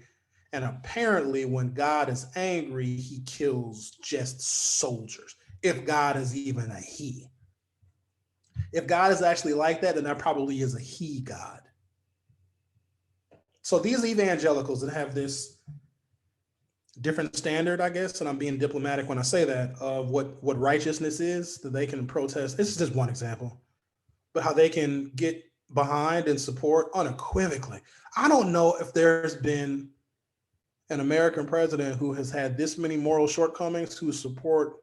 And apparently, when God is angry, he kills just soldiers, if God is even a he. If God is actually like that, then that probably is a he God. So these evangelicals that have this different standard, I guess, and I'm being diplomatic when I say that, of what righteousness is, that they can protest. This is just one example, but how they can get behind and support unequivocally. I don't know if there's been an American president who has had this many moral shortcomings whose support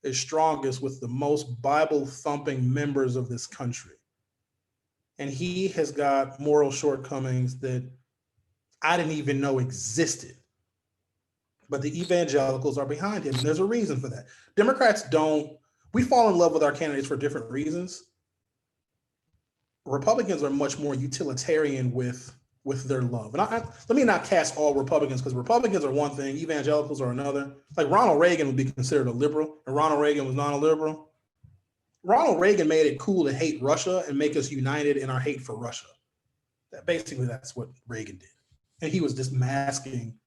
is strongest with the most Bible thumping members of this country. And he has got moral shortcomings that I didn't even know existed. But the evangelicals are behind him. And there's a reason for that. Democrats we fall in love with our candidates for different reasons. Republicans are much more utilitarian with their love. And let me not cast all Republicans, because Republicans are one thing, evangelicals are another. Like Ronald Reagan would be considered a liberal, and Ronald Reagan was not a liberal. Ronald Reagan made it cool to hate Russia and make us united in our hate for Russia. That's what Reagan did. And he was just masking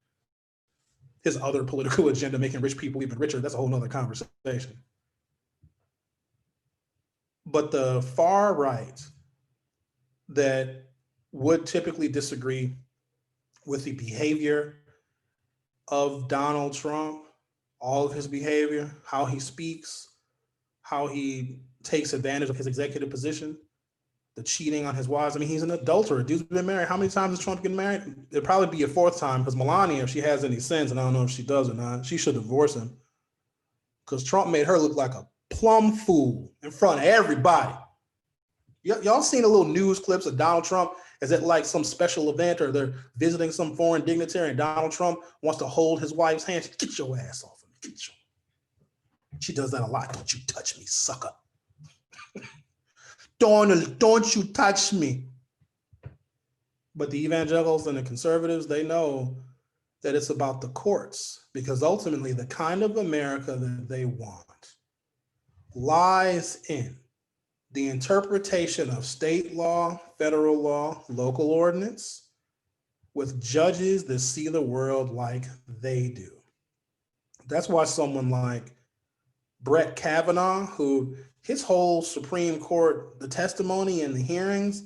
his other political agenda, making rich people even richer. That's a whole nother conversation. But the far right that would typically disagree with the behavior of Donald Trump, all of his behavior, how he speaks, how he takes advantage of his executive position, the cheating on his wives. I mean, he's an adulterer. Dude's been married. How many times has Trump been married? It'd probably be a fourth time, because Melania, if she has any sense, and I don't know if she does or not, she should divorce him, because Trump made her look like a plumb fool in front of everybody. Y'all seen the little news clips of Donald Trump as at like some special event, or they're visiting some foreign dignitary and Donald Trump wants to hold his wife's hand? Get your ass off of me. She does that a lot. Don't you touch me, sucker. Donald, don't you touch me. But the evangelicals and the conservatives, they know that it's about the courts, because ultimately the kind of America that they want lies in the interpretation of state law, federal law, local ordinance, with judges that see the world like they do. That's why someone like Brett Kavanaugh, who his whole Supreme Court, the testimony and the hearings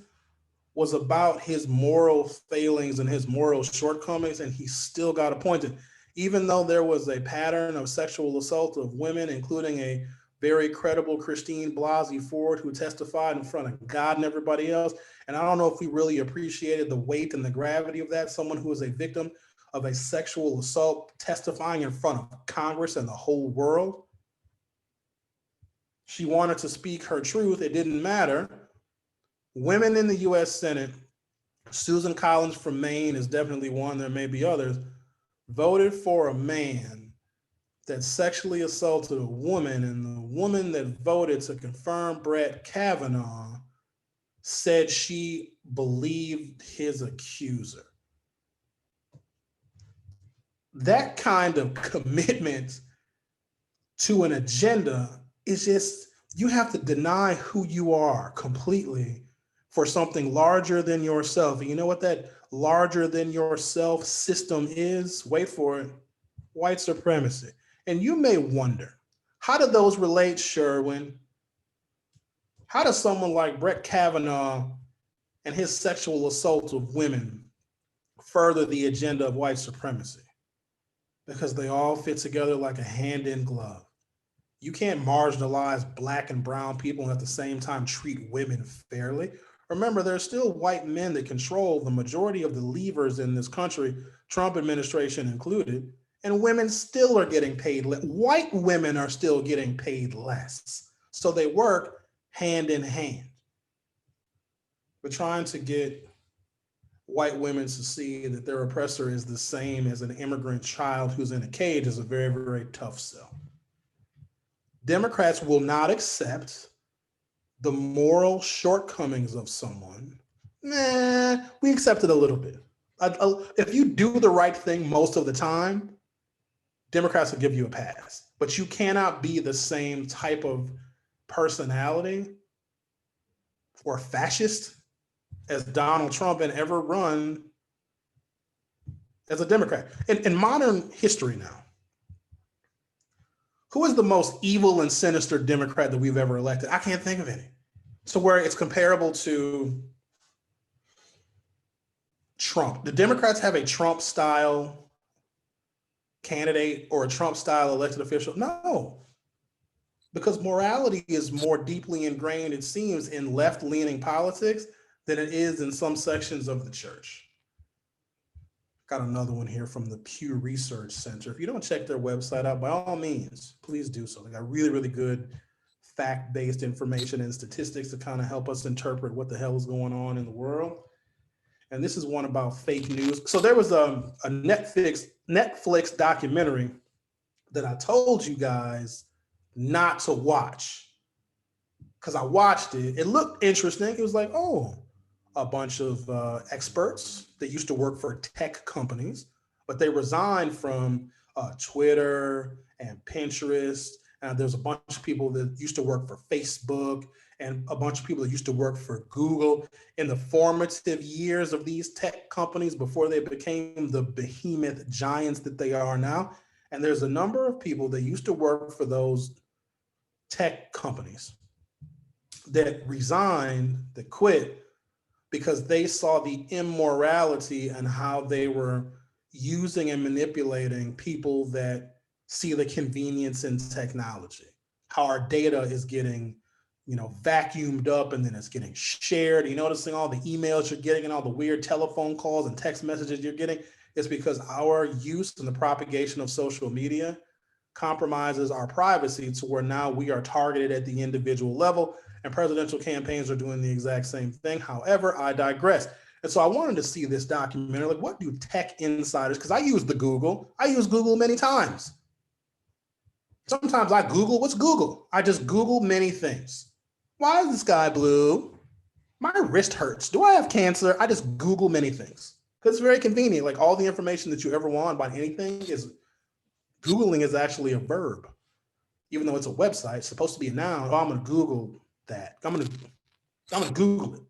was about his moral failings and his moral shortcomings, and he still got appointed. Even though there was a pattern of sexual assault of women, including a very credible Christine Blasey Ford, who testified in front of God and everybody else. And I don't know if we really appreciated the weight and the gravity of that. Someone who was a victim of a sexual assault testifying in front of Congress and the whole world. She wanted to speak her truth. It didn't matter. Women in the US Senate, Susan Collins from Maine is definitely one, there may be others, voted for a man that sexually assaulted a woman, and the woman that voted to confirm Brett Kavanaugh said she believed his accuser. That kind of commitment to an agenda is just, you have to deny who you are completely for something larger than yourself. And you know what that larger than yourself system is? Wait for it. White supremacy. And you may wonder, how do those relate, Sherwin? How does someone like Brett Kavanaugh and his sexual assault of women further the agenda of white supremacy? Because they all fit together like a hand in glove. You can't marginalize Black and brown people and at the same time treat women fairly. Remember, there are still white men that control the majority of the levers in this country, Trump administration included, and women still are getting paid less. White women are still getting paid less. So they work hand in hand. We're trying to get white women to see that their oppressor is the same as an immigrant child who's in a cage is a very, very tough sell. Democrats will not accept the moral shortcomings of someone. Nah, we accept it a little bit. If you do the right thing most of the time, Democrats will give you a pass. But you cannot be the same type of personality or fascist as Donald Trump and ever run as a Democrat. In modern history now, who is the most evil and sinister Democrat that we've ever elected? I can't think of any. So where it's comparable to Trump. Do Democrats have a Trump style candidate or a Trump style elected official? No, because morality is more deeply ingrained, it seems, in left leaning politics than it is in some sections of the church. Got another one here from the Pew Research Center. If you don't check their website out, by all means, please do so. They got really, really good fact-based information and statistics to kind of help us interpret what the hell is going on in the world. And this is one about fake news. So there was a Netflix documentary that I told you guys not to watch because I watched it. It looked interesting. It was like, oh, a bunch of experts that used to work for tech companies, but they resigned from Twitter and Pinterest. And there's a bunch of people that used to work for Facebook and a bunch of people that used to work for Google in the formative years of these tech companies before they became the behemoth giants that they are now. And there's a number of people that used to work for those tech companies that resigned, that quit, because they saw the immorality and how they were using and manipulating people that see the convenience in technology, how our data is getting, vacuumed up and then it's getting shared. You noticing all the emails you're getting and all the weird telephone calls and text messages you're getting? It's because our use and the propagation of social media compromises our privacy to where now we are targeted at the individual level, and presidential campaigns are doing the exact same thing. However, I digress. And so I wanted to see this documentary, like what do tech insiders, because I use Google many times. Sometimes I Google, what's Google? I just Google many things. Why is the sky blue? My wrist hurts. Do I have cancer? I just Google many things because it's very convenient. Like all the information that you ever want about anything is Googling is actually a verb, even though it's a website. It's supposed to be a noun. Oh, I'm going to Google that. I'm going to Google it.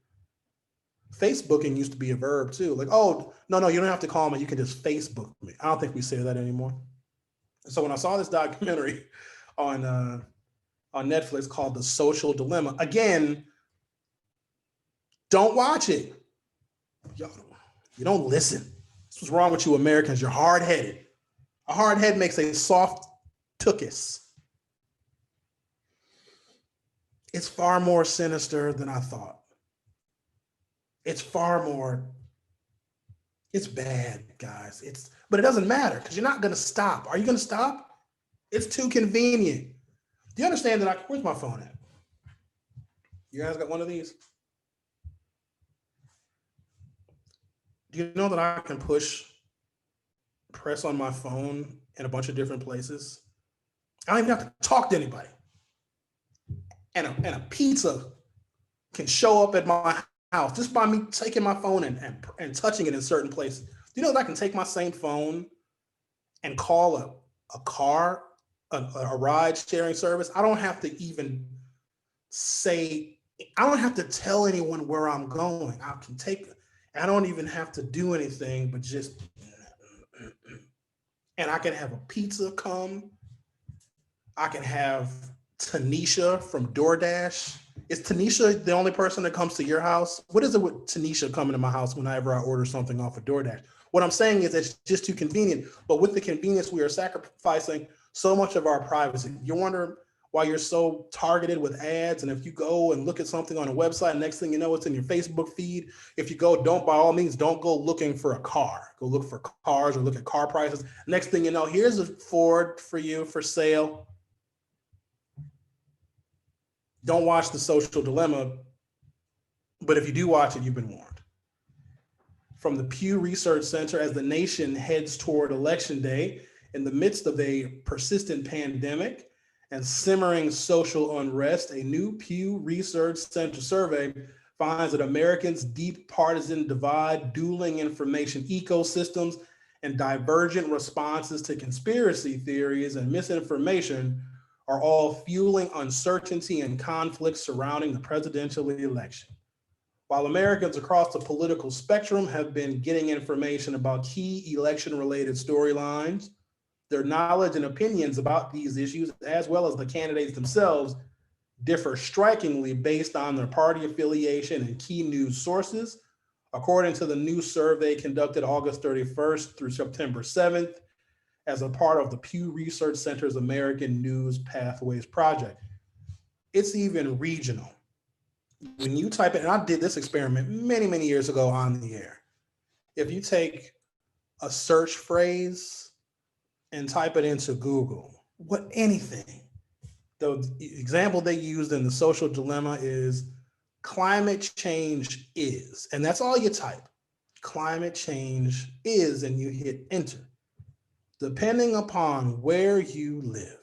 Facebooking used to be a verb too. Like, oh, no, you don't have to call me. You can just Facebook me. I don't think we say that anymore. So when I saw this documentary on Netflix called The Social Dilemma, again, don't watch it. You don't listen. This was wrong with you Americans. You're hard-headed. A hard head makes a soft tuchus. It's far more sinister than I thought. It's bad, guys. But it doesn't matter because you're not going to stop. Are you going to stop? It's too convenient. Do you understand that where's my phone at? You guys got one of these? Do you know that I can press on my phone in a bunch of different places? I don't even have to talk to anybody. And a pizza can show up at my house just by me taking my phone and touching it in certain places. Do you know that I can take my same phone and call a car, a ride sharing service? I don't have to even I don't have to tell anyone where I'm going. I don't even have to do anything but just, and I can have a pizza come. I can have Tanisha from DoorDash. Is Tanisha the only person that comes to your house? What is it with Tanisha coming to my house whenever I order something off of DoorDash? What I'm saying is it's just too convenient. But with the convenience, we are sacrificing so much of our privacy. You wonder why you're so targeted with ads. And if you go and look at something on a website, next thing you know, it's in your Facebook feed. If you go, by all means, don't go looking for a car. Go look for cars or look at car prices. Next thing you know, here's a Ford for you for sale. Don't watch The Social Dilemma, but if you do watch it, you've been warned. From the Pew Research Center, as the nation heads toward Election Day in the midst of a persistent pandemic and simmering social unrest, a new Pew Research Center survey finds that Americans' deep partisan divide, dueling information ecosystems, and divergent responses to conspiracy theories and misinformation are all fueling uncertainty and conflict surrounding the presidential election. While Americans across the political spectrum have been getting information about key election-related storylines, their knowledge and opinions about these issues, as well as the candidates themselves, differ strikingly based on their party affiliation and key news sources, according to the new survey conducted August 31st through September 7th as a part of the Pew Research Center's American News Pathways Project. It's even regional. When you type it, and I did this experiment many, many years ago on the air. If you take a search phrase and type it into Google, anything, the example they used in The Social Dilemma is climate change is, and that's all you type. Climate change is, and you hit enter. Depending upon where you live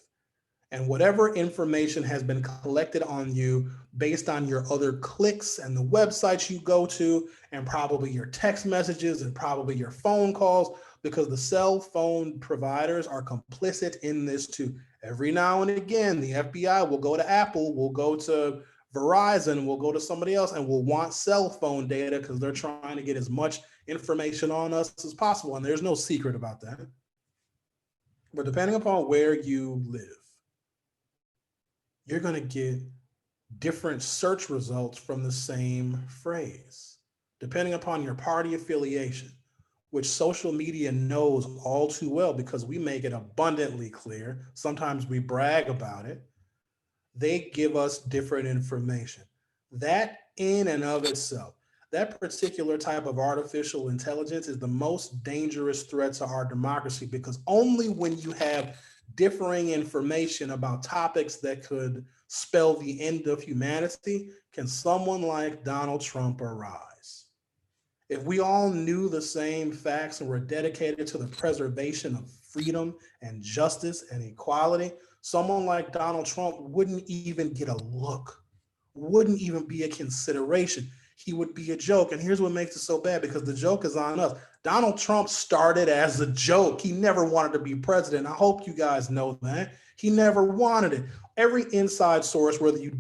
and whatever information has been collected on you based on your other clicks and the websites you go to, and probably your text messages and probably your phone calls, because the cell phone providers are complicit in this too. Every now and again, the FBI will go to Apple, will go to Verizon, will go to somebody else, and will want cell phone data because they're trying to get as much information on us as possible. And there's no secret about that. But depending upon where you live, you're going to get different search results from the same phrase, depending upon your party affiliation, which social media knows all too well because we make it abundantly clear. Sometimes we brag about it. They give us different information. That in and of itself, that particular type of artificial intelligence is the most dangerous threat to our democracy, because only when you have differing information about topics that could spell the end of humanity can someone like Donald Trump arise. If we all knew the same facts and were dedicated to the preservation of freedom and justice and equality, someone like Donald Trump wouldn't even get a look, wouldn't even be a consideration. He would be a joke. And here's what makes it so bad, because the joke is on us. Donald Trump started as a joke. He never wanted to be president. I hope you guys know that. He never wanted it. Every inside source, whether you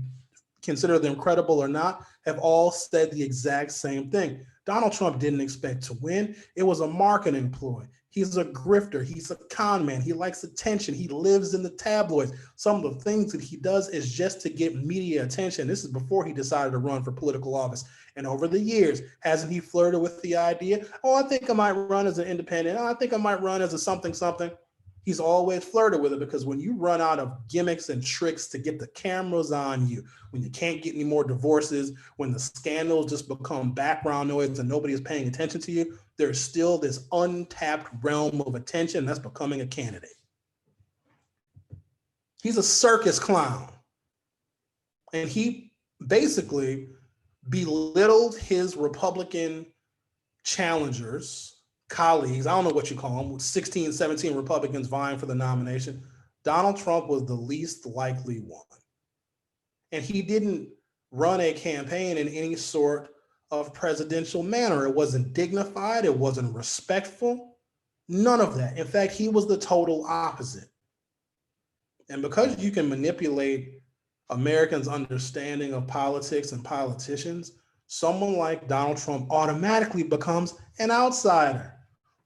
consider them credible or not, have all said the exact same thing. Donald Trump didn't expect to win. It was a marketing ploy. He's a grifter. He's a con man. He likes attention. He lives in the tabloids. Some of the things that he does is just to get media attention. This is before he decided to run for political office. And over the years, hasn't he flirted with the idea? Oh, I think I might run as an independent. Oh, I think I might run as a something. He's always flirted with it, because when you run out of gimmicks and tricks to get the cameras on you, when you can't get any more divorces, when the scandals just become background noise and nobody is paying attention to you, there's still this untapped realm of attention that's becoming a candidate. He's a circus clown. And he basically belittled his Republican challengers, colleagues, I don't know what you call them, 16, 17 Republicans vying for the nomination. Donald Trump was the least likely one. And he didn't run a campaign in any sort of presidential manner. It wasn't dignified. It wasn't respectful. None of that. In fact, he was the total opposite. And because you can manipulate Americans' understanding of politics and politicians, someone like Donald Trump automatically becomes an outsider.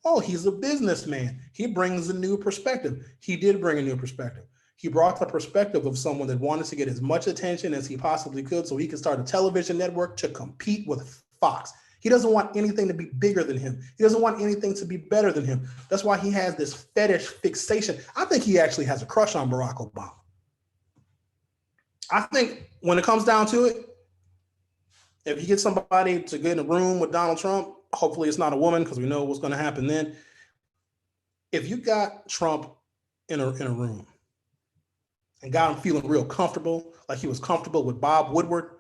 Oh, he's a businessman. He brings a new perspective. He did bring a new perspective. He brought the perspective of someone that wanted to get as much attention as he possibly could so he could start a television network to compete with Fox. He doesn't want anything to be bigger than him. He doesn't want anything to be better than him. That's why he has this fetish fixation. I think he actually has a crush on Barack Obama. I think when it comes down to it, if you get somebody to get in a room with Donald Trump, hopefully it's not a woman, because we know what's going to happen then. If you got Trump in a room and got him feeling real comfortable, like he was comfortable with Bob Woodward,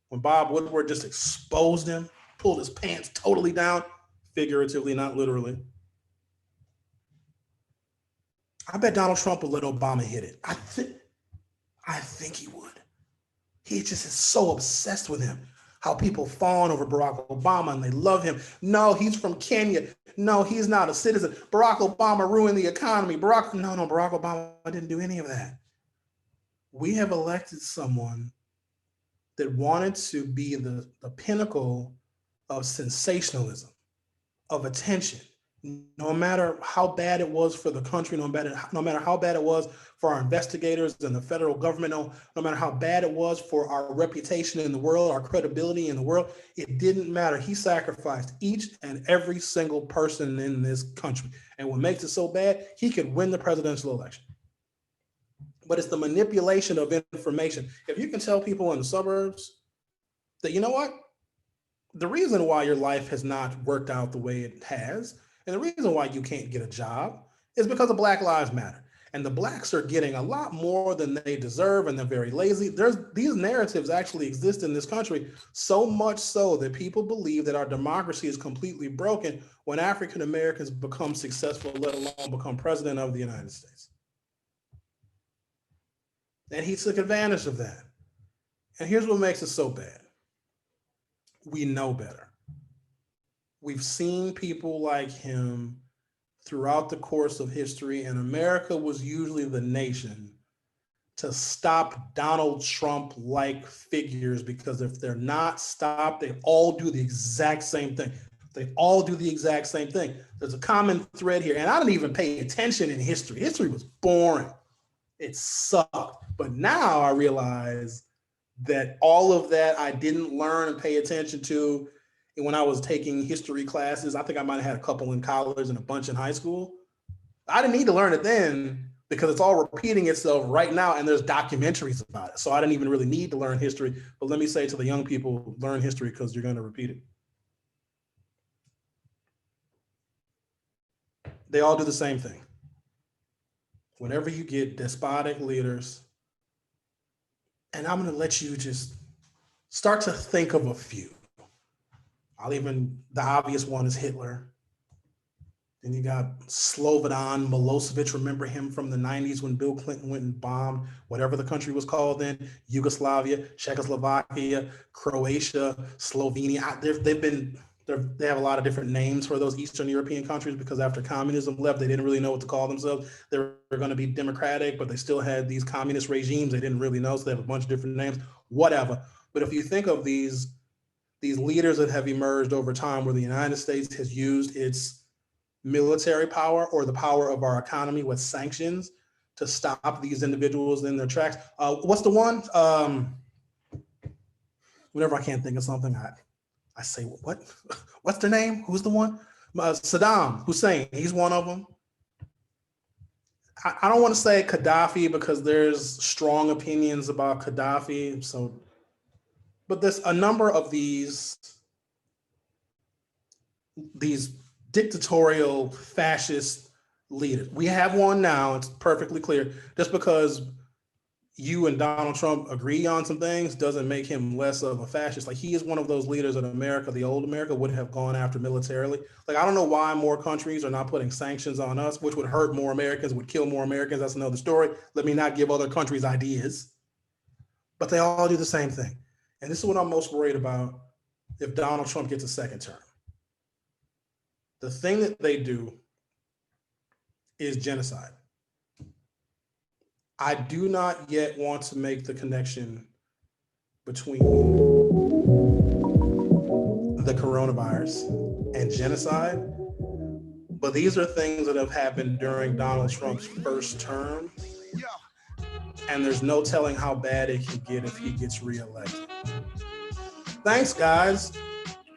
when Bob Woodward just exposed him, pulled his pants totally down, figuratively, not literally. I bet Donald Trump would let Obama hit it. I think he would. He just is so obsessed with him. How people fawn over Barack Obama and they love him. No, he's from Kenya. No, he's not a citizen. Barack Obama ruined the economy. Barack Obama didn't do any of that. We have elected someone that wanted to be the pinnacle of sensationalism, of attention. No matter how bad it was for the country, no matter how bad it was for our investigators and the federal government, no matter how bad it was for our reputation in the world, our credibility in the world, it didn't matter. He sacrificed each and every single person in this country. And what makes it so bad, he could win the presidential election. But it's the manipulation of information. If you can tell people in the suburbs that, you know what, the reason why your life has not worked out the way it has, and the reason why you can't get a job, is because of Black Lives Matter. And the Blacks are getting a lot more than they deserve, and they're very lazy. These narratives actually exist in this country, so much so that people believe that our democracy is completely broken when African Americans become successful, let alone become president of the United States. And he took advantage of that. And here's what makes it so bad. We know better. We've seen people like him throughout the course of history, and America was usually the nation to stop Donald Trump-like figures, because if they're not stopped, they all do the exact same thing. They all do the exact same thing. There's a common thread here, and I didn't even pay attention in history. History was boring. It sucked. But now I realize that all of that I didn't learn and pay attention to when I was taking history classes. I think I might have had a couple in college and a bunch in high school. I didn't need to learn it then because it's all repeating itself right now, and there's documentaries about it. So I didn't even really need to learn history. But let me say to the young people, learn history because you're going to repeat it. They all do the same thing. Whenever you get despotic leaders, and I'm going to let you just start to think of a few. The obvious one is Hitler. Then you got Slobodan Milosevic. Remember him from the 90s when Bill Clinton went and bombed whatever the country was called then, Yugoslavia, Czechoslovakia, Croatia, Slovenia. They have a lot of different names for those Eastern European countries because after communism left, they didn't really know what to call themselves. They were going to be democratic, but they still had these communist regimes. They didn't really know, so they have a bunch of different names, whatever. But if you think of these leaders that have emerged over time where the United States has used its military power or the power of our economy with sanctions to stop these individuals in their tracks. What's the one? Whenever I can't think of something, I say, what? What's their name? Who's the one? Saddam Hussein. He's one of them. I don't want to say Gaddafi because there's strong opinions about Gaddafi. But there's a number of these dictatorial fascist leaders. We have one now. It's perfectly clear. Just because you and Donald Trump agree on some things doesn't make him less of a fascist. Like, he is one of those leaders that America, the old America, would have gone after militarily. Like, I don't know why more countries are not putting sanctions on us, which would hurt more Americans, would kill more Americans. That's another story. Let me not give other countries ideas. But they all do the same thing. And this is what I'm most worried about if Donald Trump gets a second term. The thing that they do is genocide. I do not yet want to make the connection between the coronavirus and genocide, but these are things that have happened during Donald Trump's first term, and there's no telling how bad it can get if he gets reelected. Thanks, guys,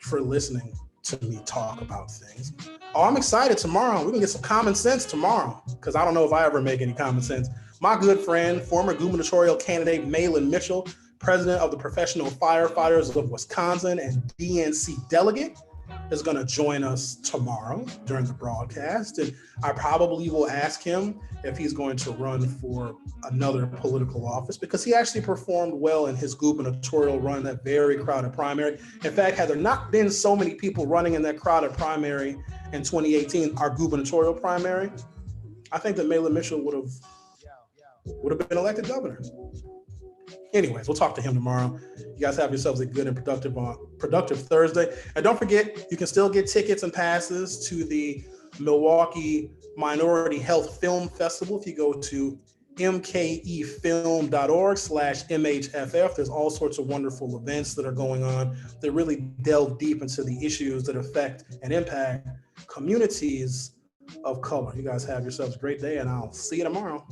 for listening to me talk about things. Oh, I'm excited tomorrow. We can get some common sense tomorrow, because I don't know if I ever make any common sense. My good friend, former gubernatorial candidate Mahlon Mitchell, president of the Professional Firefighters of Wisconsin and DNC delegate, is going to join us tomorrow during the broadcast. And I probably will ask him if he's going to run for another political office, because he actually performed well in his gubernatorial run, that very crowded primary. In fact, had there not been so many people running in that crowded primary in 2018, our gubernatorial primary, I think that Mahlon Mitchell would have been elected governor. Anyways, we'll talk to him tomorrow. You guys have yourselves a good and productive Thursday. And don't forget, you can still get tickets and passes to the Milwaukee Minority Health Film Festival if you go to mkefilm.org/MHFF. There's all sorts of wonderful events that are going on that really delve deep into the issues that affect and impact communities of color. You guys have yourselves a great day, and I'll see you tomorrow.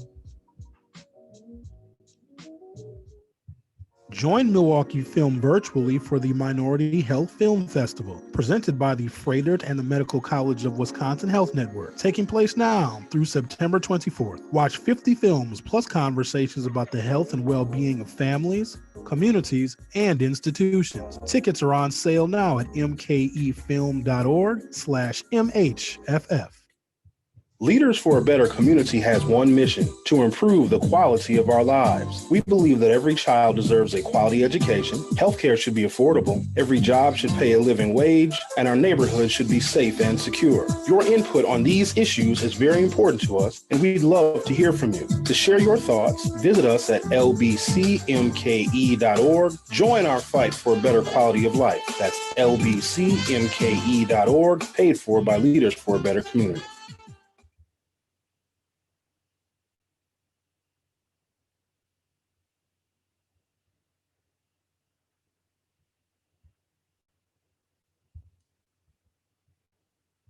Join Milwaukee Film virtually for the Minority Health Film Festival, presented by the Froedtert and the Medical College of Wisconsin Health Network, taking place now through September 24th. Watch 50 films plus conversations about the health and well-being of families, communities, and institutions. Tickets are on sale now at mkefilm.org/MHFF. Leaders for a Better Community has one mission: to improve the quality of our lives. We believe that every child deserves a quality education, healthcare should be affordable, every job should pay a living wage, and our neighborhood should be safe and secure. Your input on these issues is very important to us, and we'd love to hear from you. To share your thoughts, visit us at lbcmke.org. Join our fight for a better quality of life. That's lbcmke.org, paid for by Leaders for a Better Community.